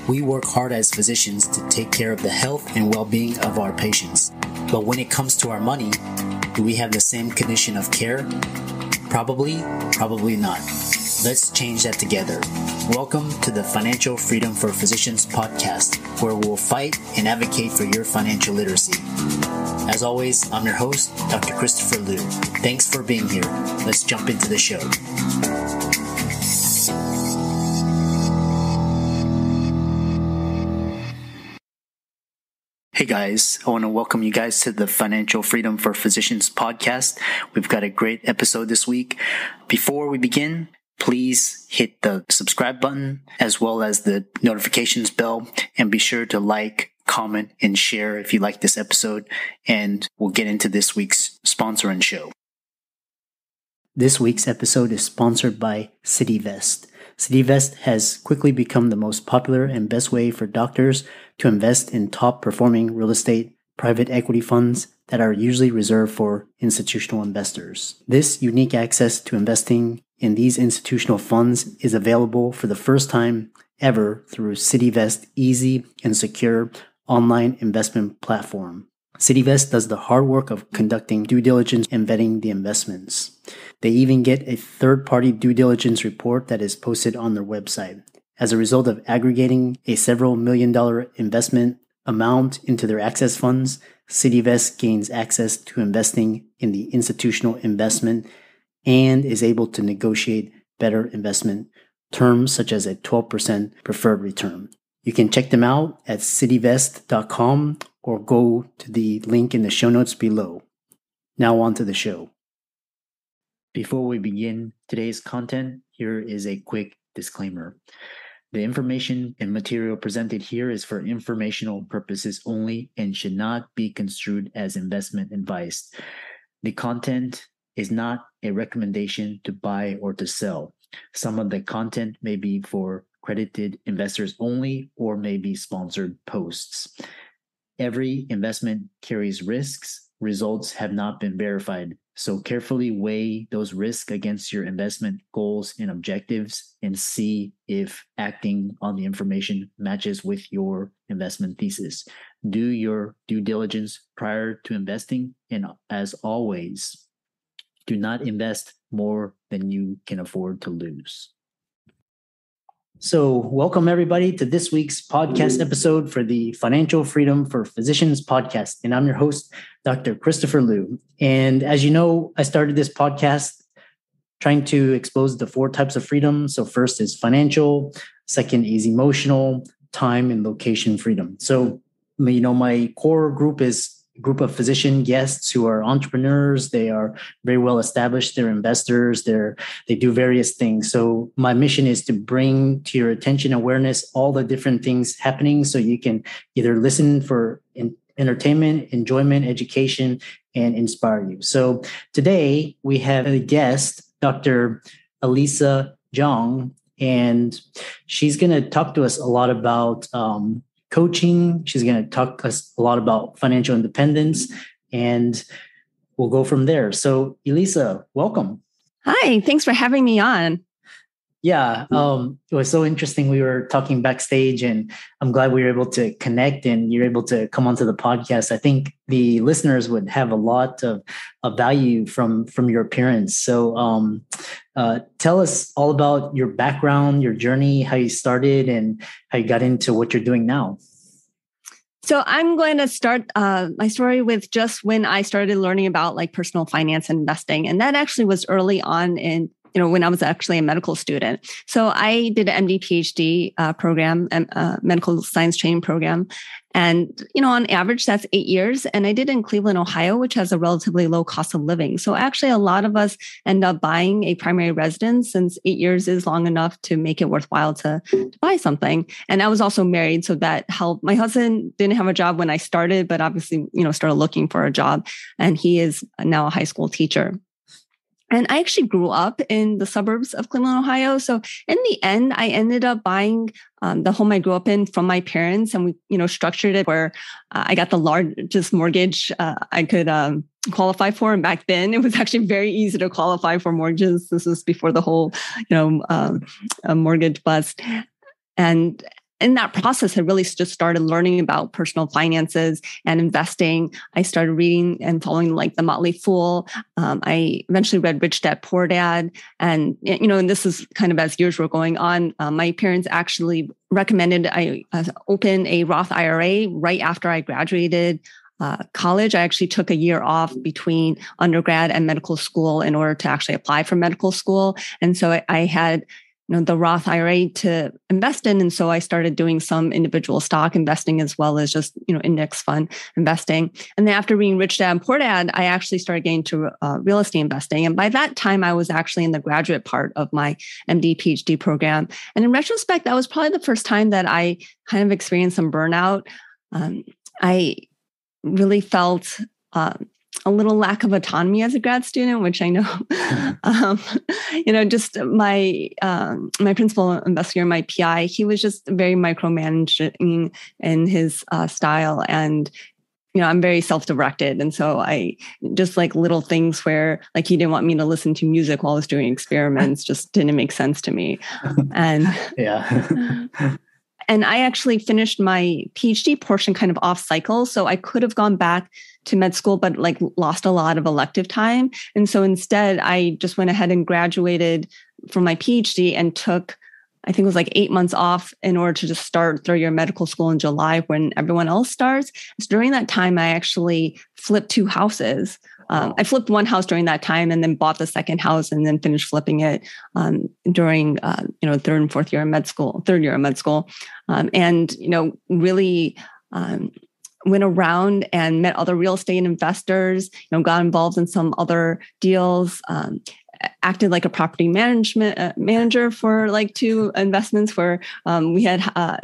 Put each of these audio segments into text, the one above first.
We work hard as physicians to take care of the health and well-being of our patients. But when it comes to our money, do we have the same condition of care? Probably not. Let's change that together. Welcome to the Financial Freedom for Physicians podcast, where we'll fight and advocate for your financial literacy. As always, I'm your host, Dr. Christopher Liu. Thanks for being here. Let's jump into the show. Hey guys, I want to welcome you guys to the Financial Freedom for Physicians podcast. We've got a great episode this week. Before we begin, please hit the subscribe button as well as the notifications bell, and be sure to like, comment, and share if you like this episode, and we'll get into this week's sponsor and show. This week's episode is sponsored by CityVest. CityVest has quickly become the most popular and best way for doctors to invest in top-performing real estate private equity funds that are usually reserved for institutional investors. This unique access to investing in these institutional funds is available for the first time ever through CityVest's easy and secure online investment platform. CityVest does the hard work of conducting due diligence and vetting the investments. They even get a third-party due diligence report that is posted on their website. As a result of aggregating a several $million investment amount into their access funds, CityVest gains access to investing in the institutional investment and is able to negotiate better investment terms such as a 12% preferred return. You can check them out at cityvest.com or go to the link in the show notes below. Now on to the show. Before we begin today's content, here is a quick disclaimer. The information and material presented here is for informational purposes only and should not be construed as investment advice. The content is not a recommendation to buy or to sell. Some of the content may be for accredited investors only or may be sponsored posts. Every investment carries risks. Results have not been verified, so carefully weigh those risks against your investment goals and objectives and see if acting on the information matches with your investment thesis. Do your due diligence prior to investing, and as always, do not invest more than you can afford to lose. So welcome everybody to this week's podcast episode for the Financial Freedom for Physicians podcast. And I'm your host, Dr. Christopher Liu. And as you know, I started this podcast trying to expose the 4 types of freedom. So first is financial, second is emotional, time, and location freedom. So, my core group is group of physician guests who are entrepreneurs. They are very well established. They're investors. They do various things. So my mission is to bring to your attention awareness all the different things happening so you can either listen for entertainment, enjoyment, education, and inspire you. So today we have a guest, Dr. Elisa Chiang, and she's going to talk to us a lot about coaching. She's going to talk to us a lot about financial independence, and we'll go from there. So, Elisa, welcome. Hi, thanks for having me on. Yeah, it was so interesting. We were talking backstage, and I'm glad we were able to connect and you're able to come onto the podcast. I think the listeners would have a lot of value from your appearance. So tell us all about your background, your journey, how you started, and how you got into what you're doing now. So I'm going to start my story with just when I started learning about personal finance and investing. And that actually was early on in when I was actually a medical student. So I did an MD PhD program, medical science training program. And, on average, that's 8 years. And I did it in Cleveland, Ohio, which has a relatively low cost of living. So actually, a lot of us end up buying a primary residence since 8 years is long enough to make it worthwhile to buy something. And I was also married, so that helped. My husband didn't have a job when I started, but obviously, started looking for a job. And he is now a high school teacher. And I actually grew up in the suburbs of Cleveland, Ohio. So in the end, I ended up buying the home I grew up in from my parents. And we, structured it where I got the largest mortgage I could qualify for. And back then, it was actually very easy to qualify for mortgages. This was before the whole, mortgage bust. And in that process, I really just started learning about personal finances and investing. I started reading and following like The Motley Fool. I eventually read Rich Dad, Poor Dad. And, and this is kind of as years were going on, my parents actually recommended I open a Roth IRA right after I graduated college. I actually took a year off between undergrad and medical school in order to actually apply for medical school. And so I had the Roth IRA to invest in. And so I started doing some individual stock investing as well as just, index fund investing. And then after reading Rich Dad and Poor Dad, I actually started getting to real estate investing. And by that time, I was actually in the graduate part of my MD PhD program. And in retrospect, that was probably the first time that I kind of experienced some burnout. I really felt a little lack of autonomy as a grad student, which I know, just my principal investigator, my PI, he was just very micromanaging in his style. And, I'm very self-directed. And so I just like little things where like he didn't want me to listen to music while I was doing experiments just didn't make sense to me. And yeah. And I actually finished my PhD portion kind of off cycle. So I could have gone back to med school, but like lost a lot of elective time. And so instead, I just went ahead and graduated from my PhD and took, I think it was like 8 months off in order to just start third year medical school in July when everyone else starts. So during that time, I actually flipped 2 houses. I flipped one house during that time and then bought the second house and then finished flipping it during, third and fourth year of med school, third year of med school. And really went around and met other real estate investors, got involved in some other deals, acted like a property manager for like 2 investments where we had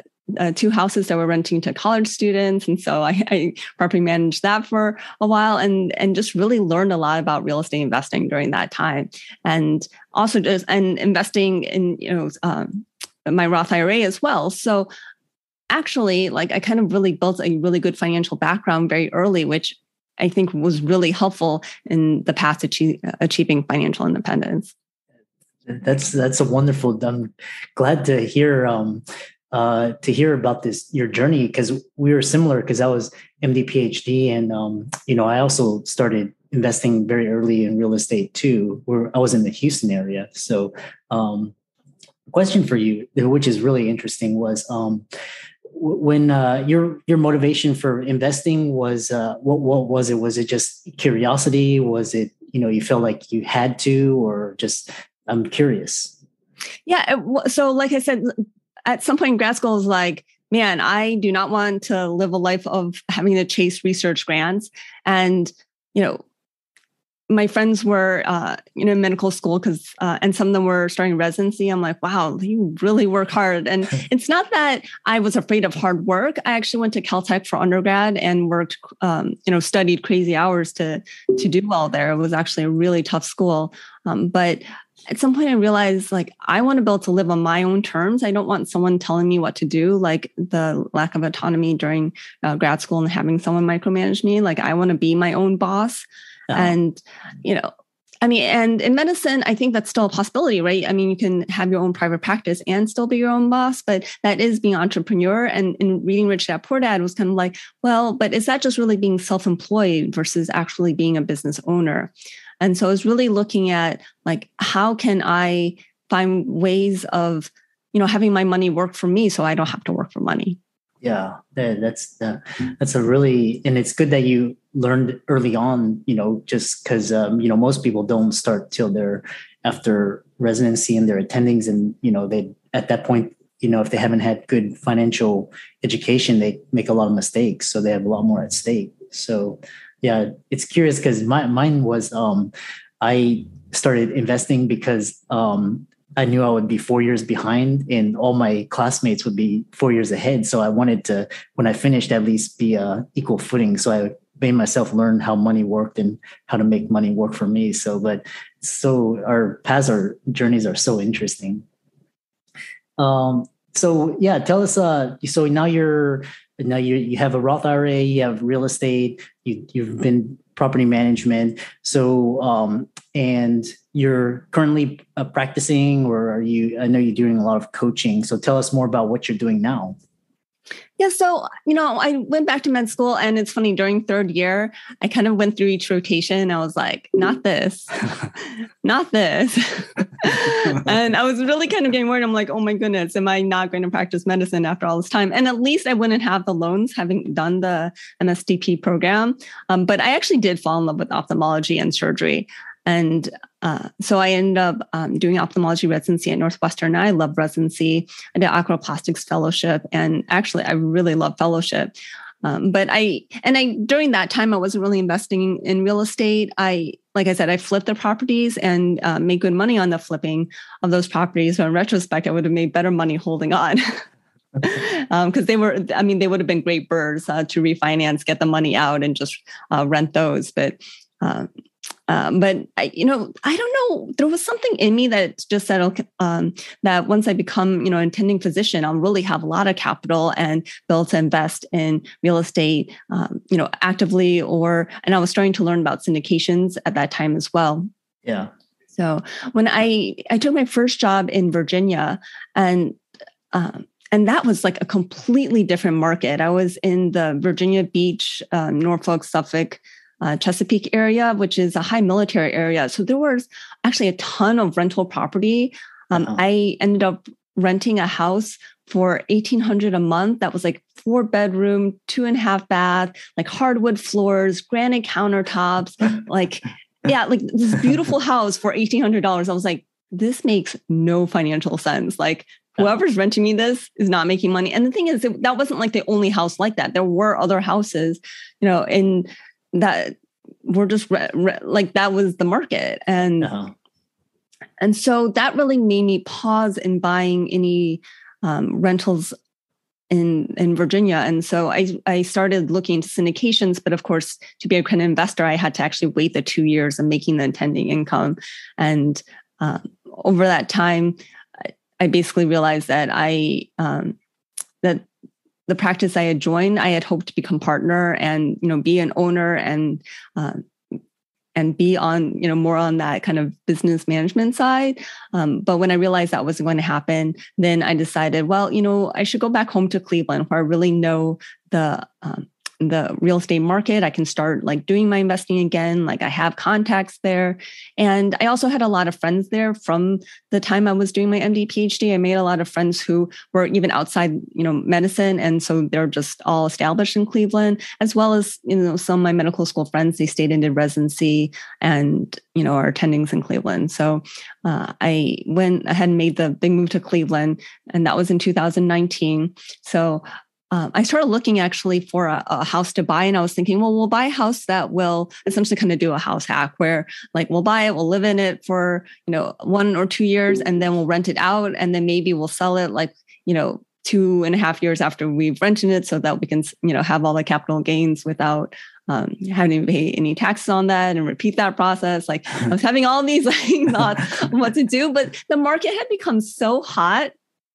2 houses that were renting to college students. And so I property managed that for a while and just really learned a lot about real estate investing during that time. And also and investing in, my Roth IRA as well. So actually, like I kind of really built a really good financial background very early, which I think was really helpful in the path to achieving financial independence. That's a wonderful. I'm glad to hear about this, your journey, because we were similar because I was MD PhD and, I also started investing very early in real estate too, where I was in the Houston area. So question for you, which is really interesting, was when your motivation for investing was, what was it? Was it just curiosity? Was it, you felt like you had to, or just, I'm curious. Yeah. So like I said, at some point in grad school, I was like, man, I do not want to live a life of having to chase research grants. And, my friends were, in medical school and some of them were starting residency. I'm like, wow, you really work hard. And it's not that I was afraid of hard work. I actually went to Caltech for undergrad and worked, studied crazy hours to do well there. It was actually a really tough school. But at some point I realized like, I want to be able to live on my own terms. I don't want someone telling me what to do, like the lack of autonomy during grad school and having someone micromanage me. Like I want to be my own boss. And, and in medicine, I think that's still a possibility, right? I mean, you can have your own private practice and still be your own boss, but that is being an entrepreneur. And in reading Rich Dad, Poor Dad was kind of like, well, but is that just really being self-employed versus actually being a business owner? And so I was really looking at like, how can I find ways of, having my money work for me so I don't have to work for money? Yeah, that's a really, and it's good that you learned early on, just because, most people don't start till they're after residency and their attendings. And, they, at that point, if they haven't had good financial education, they make a lot of mistakes. So they have a lot more at stake. So yeah, it's curious because mine was, I started investing because, I knew I would be 4 years behind and all my classmates would be 4 years ahead. So I wanted to, when I finished, at least be equal footing. So I made myself learn how money worked and how to make money work for me. So our paths, our journeys are so interesting. So yeah, tell us, so now you have a Roth IRA, you have real estate, you've been property management. So, and you're currently practicing, or I know you're doing a lot of coaching. So tell us more about what you're doing now. Yeah. So, I went back to med school, and it's funny, during third year, I kind of went through each rotation. I was like, not this, not this. And I was really kind of getting worried. I'm like, oh my goodness, am I not going to practice medicine after all this time? And at least I wouldn't have the loans having done the MSDP program. But I actually did fall in love with ophthalmology and surgery. And so I ended up doing ophthalmology residency at Northwestern. I love residency. I did oculoplastics fellowship, and actually, I really love fellowship. But during that time, I wasn't really investing in real estate. Like I said, I flipped the properties and made good money on the flipping of those properties. So in retrospect, I would have made better money holding on. Because they would have been great birds to refinance, get the money out, and just rent those. But I don't know. There was something in me that just said, that once I become, intending physician, I'll really have a lot of capital and be able to invest in real estate, actively. And I was starting to learn about syndications at that time as well. Yeah. So when I took my first job in Virginia, and that was like a completely different market. I was in the Virginia Beach, Norfolk, Suffolk, Chesapeake area, which is a high military area. So there was actually a ton of rental property. I ended up renting a house for $1,800 a month. That was like 4-bedroom, 2.5 bath, like hardwood floors, granite countertops, like this beautiful house for $1,800. I was like, this makes no financial sense. Like, whoever's renting me this is not making money. And the thing is, that wasn't like the only house like that. There were other houses, in that were just like that was the market. And and so that really made me pause in buying any rentals in Virginia. And so I started looking into syndications, but of course, to be a kind of investor, I had to actually wait the 2 years of making the intending income. And over that time, I basically realized that that the practice I had joined, I had hoped to become partner and, be an owner and be on, more on that kind of business management side. But when I realized that wasn't going to happen, then I decided, well, I should go back home to Cleveland, where I really know the real estate market. I can start like doing my investing again. Like I have contacts there. And I also had a lot of friends there from the time I was doing my MD PhD. I made a lot of friends who were even outside, medicine. And so they're just all established in Cleveland, as well as, some of my medical school friends, they stayed into residency and, are attendings in Cleveland. So I went ahead and made the big move to Cleveland, and that was in 2019. So I started looking actually for a house to buy. And I was thinking, well, we'll buy a house that will essentially kind of do a house hack where like we'll buy it, we'll live in it for, 1 or 2 years, and then we'll rent it out. And then maybe we'll sell it like, 2.5 years after we've rented it, so that we can, have all the capital gains without having to pay any taxes on that and repeat that process. Like I was having all these thoughts on what to do, but the market had become so hot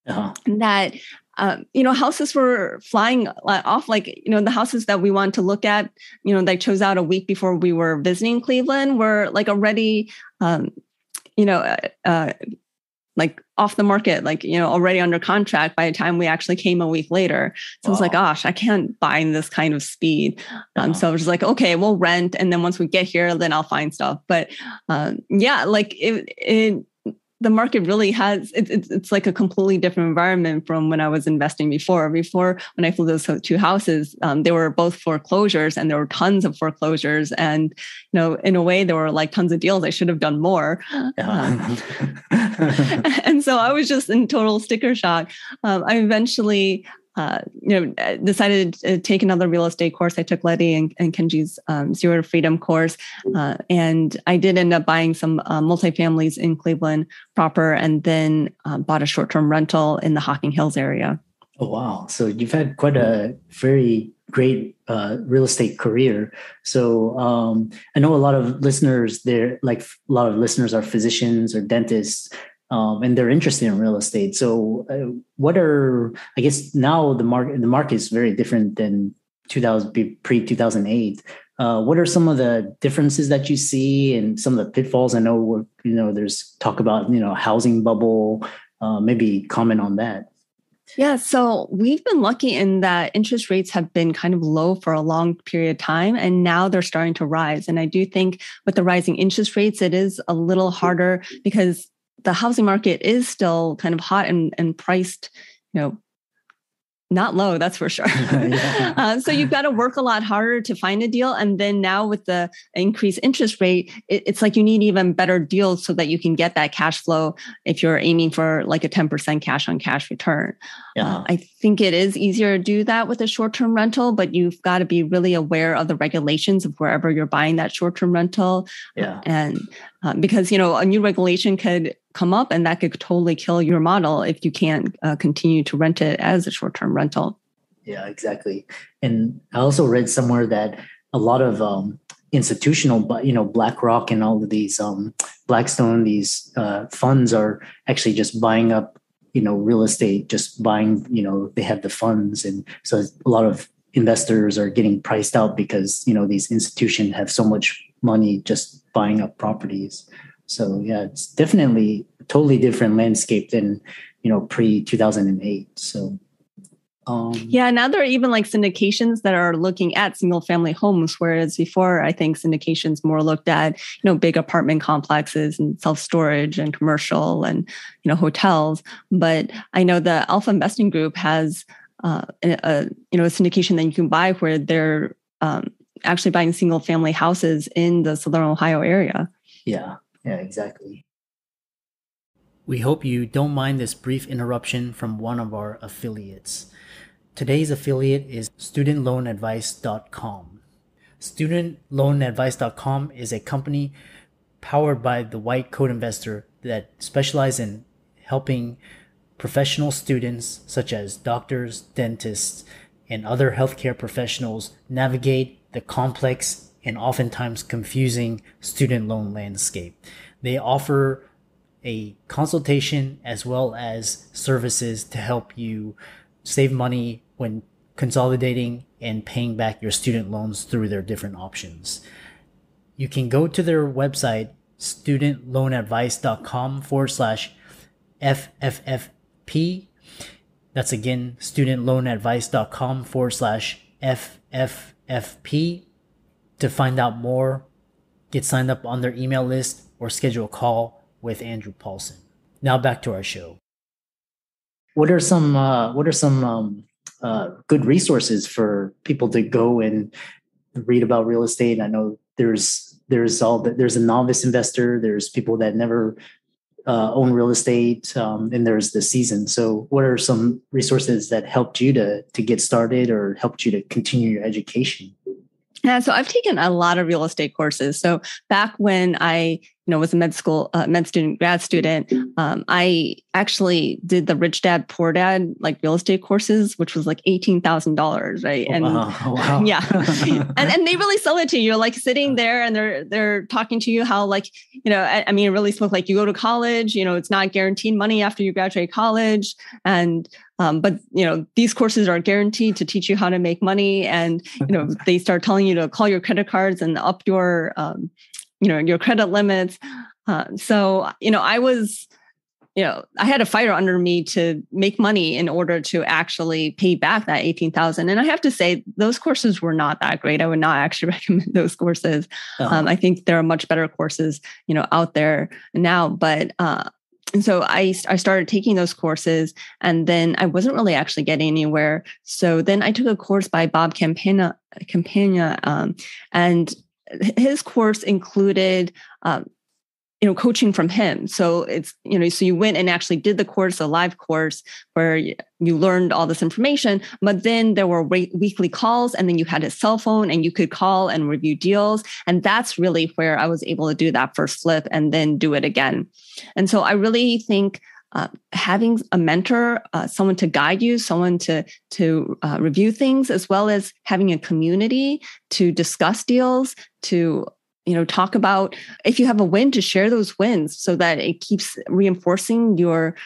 that houses were flying off. Like, the houses that we wanted to look at, they chose out a week before we were visiting Cleveland were like already, like off the market, like, already under contract by the time we actually came a week later. So I was like, gosh, I can't buy in this kind of speed. So I was just like, okay, we'll rent. And then once we get here, then I'll find stuff. But like the market really has, it's like a completely different environment from when I was investing before. Before, when I flew those 2 houses, they were both foreclosures, and there were tons of foreclosures. And, in a way, there were like tons of deals. I should have done more. And so I was just in total sticker shock. I eventually decided to take another real estate course. I took Letty and Kenji's Zero to Freedom course. And I did end up buying some multifamilies in Cleveland proper, and then bought a short-term rental in the Hocking Hills area. Oh, wow. So you've had quite a very great real estate career. So I know a lot of listeners there, like a lot of listeners are physicians or dentists, and they're interested in real estate. So I guess now the market is very different than pre-2008. What are some of the differences that you see and some of the pitfalls? I know there's talk about, housing bubble, maybe comment on that. Yeah, so we've been lucky in that interest rates have been kind of low for a long period of time, and now they're starting to rise. And I do think with the rising interest rates, it is a little harder because the housing market is still kind of hot and priced, you know, not low, that's for sure. So you've got to work a lot harder to find a deal. And then now with the increased interest rate, it's like you need even better deals so that you can get that cash flow if you're aiming for like a 10% cash on cash return. I think it is easier to do that with a short-term rental, but you've got to be really aware of the regulations of wherever you're buying that short-term rental. Because, a new regulation could come up and that could totally kill your model if you can't continue to rent it as a short-term rental. Yeah, exactly. And I also read somewhere that a lot of institutional, BlackRock and all of these Blackstone, these funds are actually just buying up, real estate, just buying, they have the funds. And so a lot of investors are getting priced out because, these institutions have so much money just buying up properties. So yeah, it's definitely a totally different landscape than, pre-2008. So now there are even like syndications that are looking at single family homes, whereas before I think syndications more looked at, big apartment complexes and self-storage and commercial and, hotels. But I know the Alpha Investing Group has a syndication that you can buy where they're actually buying single family houses in the Southern Ohio area. Yeah, exactly. We hope you don't mind this brief interruption from one of our affiliates. Today's affiliate is studentloanadvice.com. Studentloanadvice.com is a company powered by the White Coat Investor that specializes in helping professional students such as doctors, dentists, and other healthcare professionals navigate the complex and oftentimes confusing student loan landscape. They offer a consultation as well as services to help you save money when consolidating and paying back your student loans through their different options. You can go to their website, studentloanadvice.com/FFFP. That's again, studentloanadvice.com/FFFP to find out more, get signed up on their email list, or schedule a call with Andrew Paulson. Now back to our show. What are some good resources for people to go and read about real estate? I know there's a novice investor, there's people that never own real estate, and there's the seasoned. So what are some resources that helped you to get started or helped you to continue your education? Yeah, so I've taken a lot of real estate courses. So back when I, was a med student, grad student, I actually did the Rich Dad, Poor Dad, like real estate courses, which was like $18,000, right? And wow. Yeah, and they really sell it to you, like sitting there and they're talking to you how like, it really spoke like you go to college, it's not guaranteed money after you graduate college, and but these courses are guaranteed to teach you how to make money, and they start telling you to call your credit cards and up your your credit limits. So I was I had a fire under me to make money in order to actually pay back that $18,000. And I have to say those courses were not that great. I would not actually recommend those courses. I think there are much better courses out there now, but. And so I started taking those courses, and then I wasn't really actually getting anywhere. So then I took a course by Bob Campagna, and his course included, coaching from him. So it's, so you went and actually did the course, a live course where you learned all this information, but then there were weekly calls, and then you had a cell phone and you could call and review deals. And that's really where I was able to do that first flip and then do it again. And so I really think having a mentor, someone to guide you, someone to review things, as well as having a community to discuss deals, to talk about if you have a win, to share those wins so that it keeps reinforcing your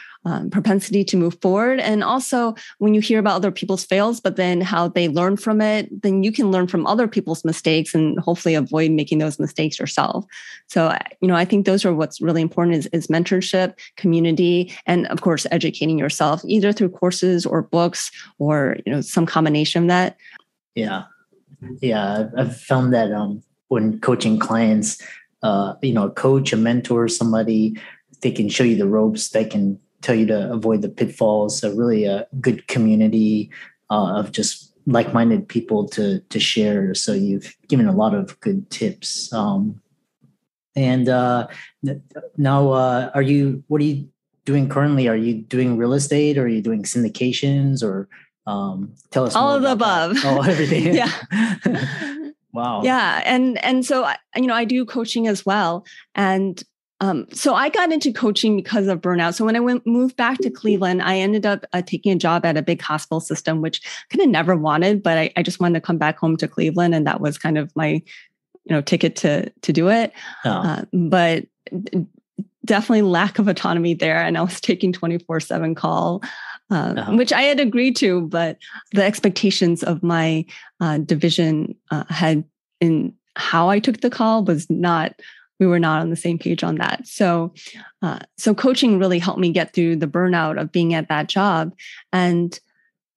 propensity to move forward. And also when you hear about other people's fails, but then how they learn from it, then you can learn from other people's mistakes and hopefully avoid making those mistakes yourself. So, I think those are what's really important is mentorship, community, and of course, educating yourself either through courses or books or, some combination of that. Yeah. Yeah. I've found that, when coaching clients, a coach, a mentor, somebody, they can show you the ropes, they can tell you to avoid the pitfalls. So really a good community of just like-minded people to share. So you've given a lot of good tips. And now, what are you doing currently? Are you doing real estate, or are you doing syndications, or tell us all more of the about above. That. Oh, everything. Yeah. Wow. Yeah. And so, I do coaching as well. And so I got into coaching because of burnout. So when I moved back to Cleveland, I ended up taking a job at a big hospital system, which I kind of never wanted, but I just wanted to come back home to Cleveland. And that was kind of my, ticket to do it. Oh. But definitely lack of autonomy there. And I was taking 24/7 call, which I had agreed to, but the expectations of my division had in how I took the call we were not on the same page on that. So coaching really helped me get through the burnout of being at that job. And,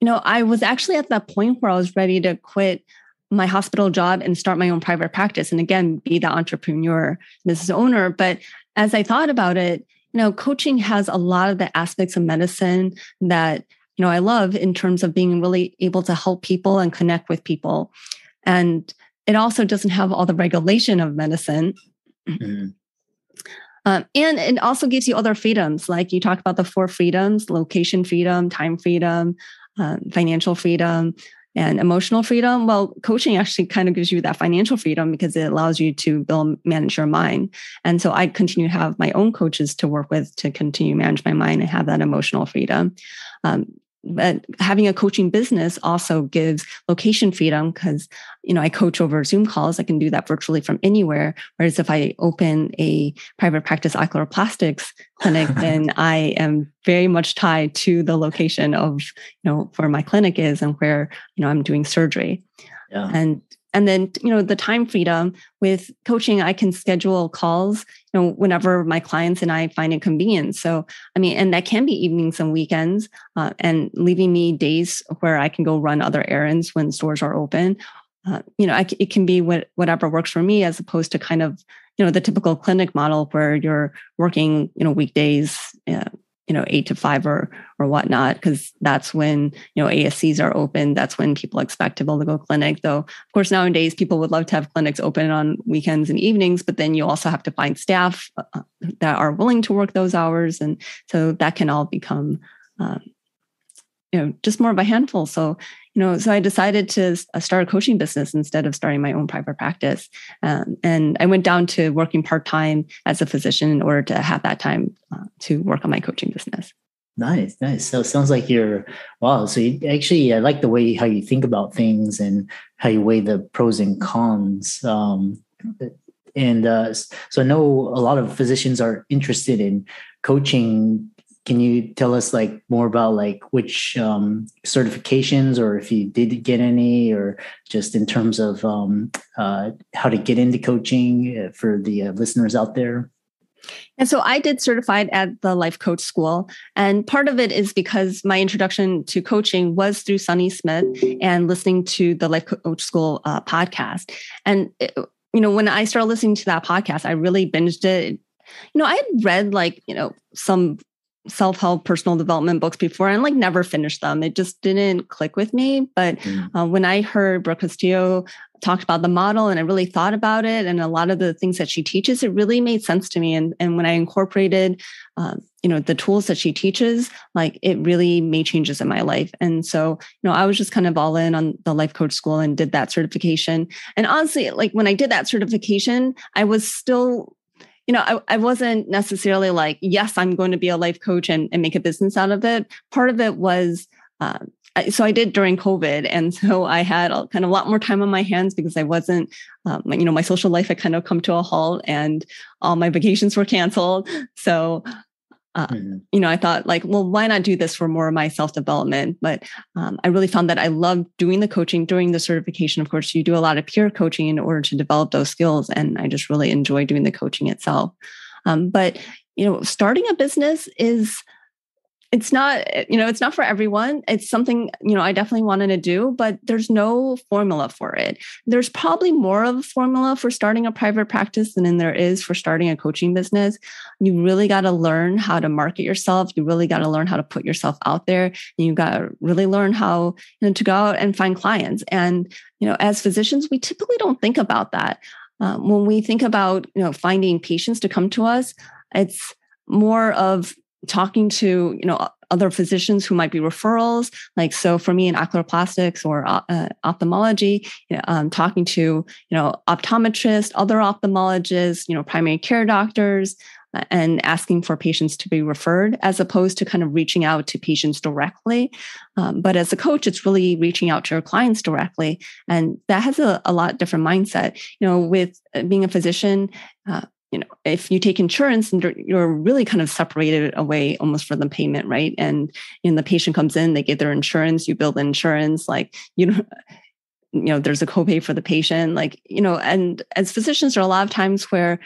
I was actually at that point where I was ready to quit my hospital job and start my own private practice. And again, be the entrepreneur, business owner. But as I thought about it, coaching has a lot of the aspects of medicine that, I love in terms of being really able to help people and connect with people. And it also doesn't have all the regulation of medicine. Mm-hmm. And it also gives you other freedoms. Like you talk about the 4 freedoms: location freedom, time freedom, financial freedom, and emotional freedom. Well, coaching actually kind of gives you that financial freedom because it allows you to manage your mind. And so I continue to have my own coaches to work with to continue to manage my mind and have that emotional freedom. But having a coaching business also gives location freedom because, I coach over Zoom calls. I can do that virtually from anywhere. Whereas if I open a private practice oculoplastics clinic, then I am very much tied to the location of, where my clinic is and where, I'm doing surgery. Yeah. And then, the time freedom with coaching, I can schedule calls, whenever my clients and I find it convenient. So, and that can be evenings and weekends, and leaving me days where I can go run other errands when stores are open. It can be whatever works for me, as opposed to kind of, the typical clinic model where you're working, weekdays, 8 to 5 or whatnot, because that's when, ASCs are open. That's when people expect to be able to go clinic. Though, of course, nowadays people would love to have clinics open on weekends and evenings, but then you also have to find staff that are willing to work those hours. And so that can all become, just more of a handful. So, so I decided to start a coaching business instead of starting my own private practice. And I went down to working part-time as a physician in order to have that time to work on my coaching business. Nice. So it sounds like wow. So I like the way how you think about things and how you weigh the pros and cons. So I know a lot of physicians are interested in coaching. Can you tell us more about which certifications, or if you did get any, or just in terms of how to get into coaching for the listeners out there? And so I did certified at the Life Coach School. And part of it is because my introduction to coaching was through Sunny Smith and listening to the Life Coach School podcast. And, when I started listening to that podcast, I really binged it. I had read some self-help personal development books before and never finished them. It just didn't click with me. But when I heard Brooke Castillo talk about the model and I really thought about it and a lot of the things that she teaches, it really made sense to me. And when I incorporated, the tools that she teaches, it really made changes in my life. And so, I was just kind of all in on the Life Coach School and did that certification. And honestly, when I did that certification, I was still I wasn't necessarily yes, I'm going to be a life coach and make a business out of it. Part of it was so I did during COVID. And so I had kind of a lot more time on my hands because I wasn't, my social life had kind of come to a halt and all my vacations were canceled. So, I thought like, well, why not do this for more of my self-development? But I really found that I loved doing the coaching during the certification. Of course, you do a lot of peer coaching in order to develop those skills. And I just really enjoy doing the coaching itself. But, starting a business it's not for everyone. It's something, I definitely wanted to do, but there's no formula for it. There's probably more of a formula for starting a private practice than there is for starting a coaching business. You really got to learn how to market yourself. You really got to learn how to put yourself out there. And you got to really learn how to go out and find clients. And, as physicians, we typically don't think about that. When we think about, finding patients to come to us, it's more of talking to, other physicians who might be referrals. Like, so for me in oculoplastics or ophthalmology, talking to, optometrists, other ophthalmologists, primary care doctors, and asking for patients to be referred as opposed to kind of reaching out to patients directly. But as a coach, it's really reaching out to your clients directly. And that has a lot different mindset. With being a physician, if you take insurance, you're really kind of separated away almost from the payment, right? And the patient comes in, they get their insurance, you bill the insurance, like, there's a copay for the patient, and as physicians, there are a lot of times where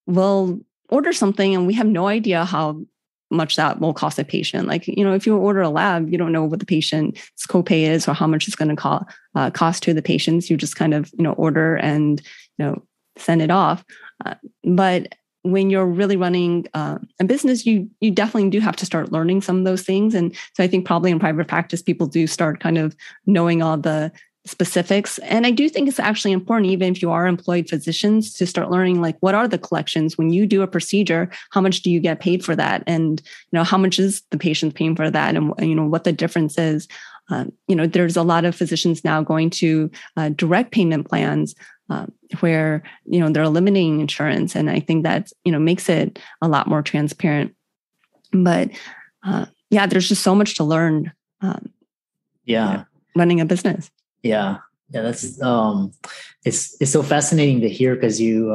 we'll order something and we have no idea how much that will cost a patient. Like, if you order a lab, you don't know what the patient's copay is or how much it's going to cost to the patients. You just kind of, order and, send it off. But when you're really running a business, you definitely do have to start learning some of those things. And so I think probably in private practice, people do start kind of knowing all the specifics. And I do think it's actually important, even if you are employed physicians, to start learning, like, what are the collections? When you do a procedure, how much do you get paid for that? And, how much is the patient paying for that? And, what the difference is. There's a lot of physicians now going to direct payment plans where, they're eliminating insurance. And I think that, makes it a lot more transparent. But there's just so much to learn. Running a business. Yeah. That's it's so fascinating to hear because you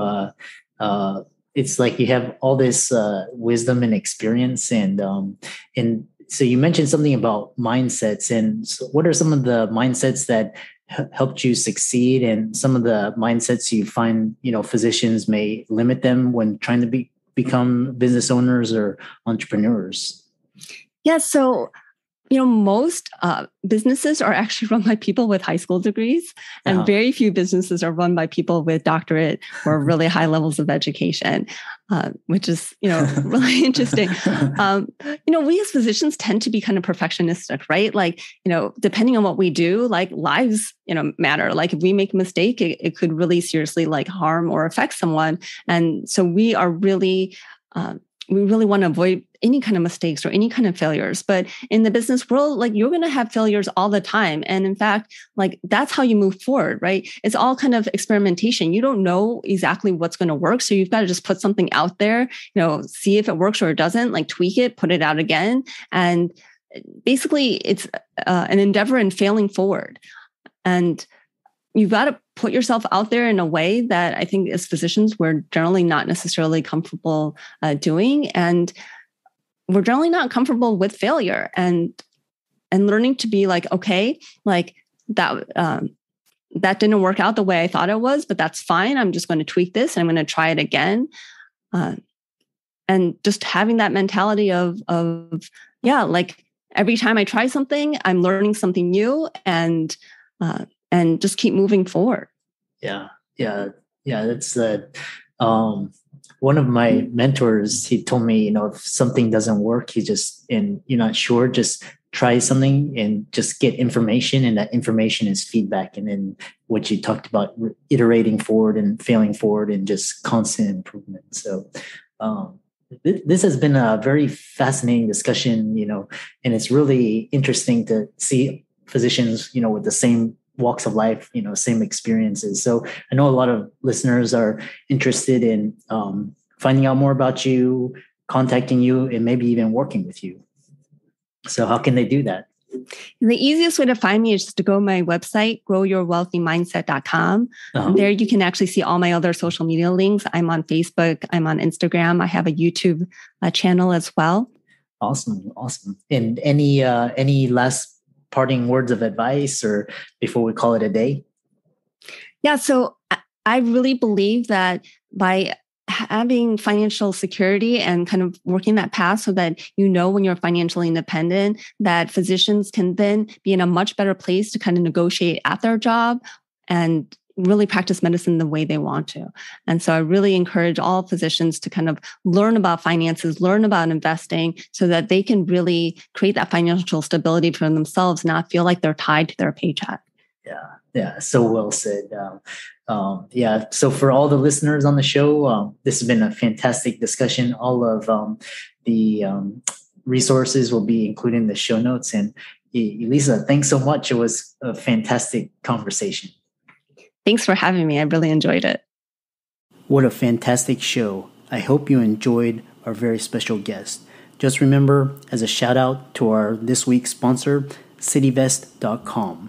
it's like you have all this wisdom and experience and so you mentioned something about mindsets, and so what are some of the mindsets that helped you succeed, and some of the mindsets you find physicians may limit them when trying to become business owners or entrepreneurs? Yeah, so most businesses are actually run by people with high school degrees, and very few businesses are run by people with doctorate or really high levels of education, which is, really interesting. We as physicians tend to be kind of perfectionistic, right? Like, depending on what we do, like lives, matter. Like if we make a mistake, it could really seriously like harm or affect someone. And so we are really, we really want to avoid any kind of mistakes or any kind of failures. But in the business world, like you're going to have failures all the time. And in fact, like that's how you move forward, right? It's all kind of experimentation. You don't know exactly what's going to work. So you've got to just put something out there, see if it works or it doesn't, like tweak it, put it out again. And basically it's an endeavor in failing forward. And you've got to put yourself out there in a way that I think as physicians, we're generally not necessarily comfortable doing. And we're generally not comfortable with failure and learning to be like, okay, like that didn't work out the way I thought it was, but that's fine. I'm just going to tweak this and I'm going to try it again. And just having that mentality of like every time I try something, I'm learning something new and just keep moving forward. Yeah. That's one of my mentors. He told me, if something doesn't work, and you're not sure, just try something and just get information. And that information is feedback. And then what you talked about, iterating forward and failing forward and just constant improvement. So, this has been a very fascinating discussion, and it's really interesting to see physicians, with the same walks of life, same experiences. So I know a lot of listeners are interested in finding out more about you, contacting you, and maybe even working with you. So how can they do that? The easiest way to find me is just to go to my website, growyourwealthymindset.com. There you can actually see all my other social media links. I'm on Facebook. I'm on Instagram. I have a YouTube channel as well. Awesome. And any last parting words of advice or before we call it a day? Yeah. So I really believe that by having financial security and kind of working that path so that when you're financially independent, that physicians can then be in a much better place to kind of negotiate at their job and really practice medicine the way they want to. And so I really encourage all physicians to kind of learn about finances, learn about investing so that they can really create that financial stability for themselves, not feel like they're tied to their paycheck. Yeah. So well said. So for all the listeners on the show, this has been a fantastic discussion. All of the resources will be included in the show notes. And Elisa, thanks so much. It was a fantastic conversation. Thanks for having me. I really enjoyed it. What a fantastic show. I hope you enjoyed our very special guest. Just remember, as a shout out to our this week's sponsor, CityVest.com.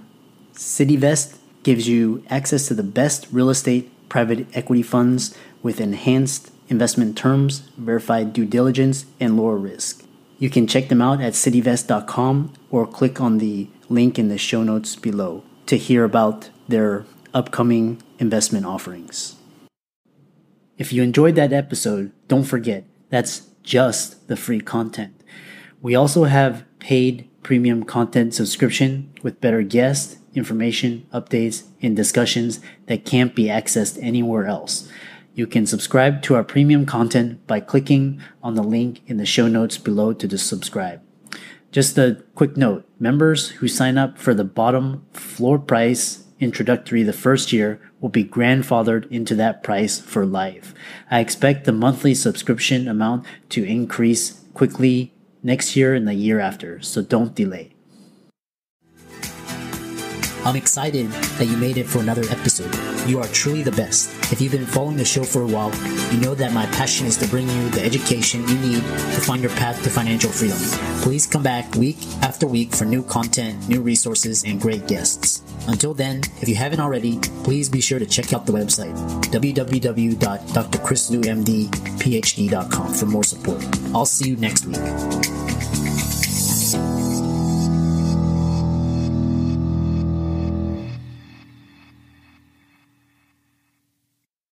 CityVest gives you access to the best real estate private equity funds with enhanced investment terms, verified due diligence, and lower risk. You can check them out at cityvest.com or click on the link in the show notes below to hear about their upcoming investment offerings. If you enjoyed that episode, don't forget, that's just the free content. We also have paid premium content subscription with better guests, information, updates, and discussions that can't be accessed anywhere else. You can subscribe to our premium content by clicking on the link in the show notes below to subscribe. Just a quick note, members who sign up for the bottom floor price introductory the first year will be grandfathered into that price for life. I expect the monthly subscription amount to increase quickly next year and the year after, so don't delay. I'm excited that you made it for another episode. You are truly the best. If you've been following the show for a while, you know that my passion is to bring you the education you need to find your path to financial freedom. Please come back week after week for new content, new resources, and great guests. Until then, if you haven't already, please be sure to check out the website, www.drchrislumdphd.com for more support. I'll see you next week.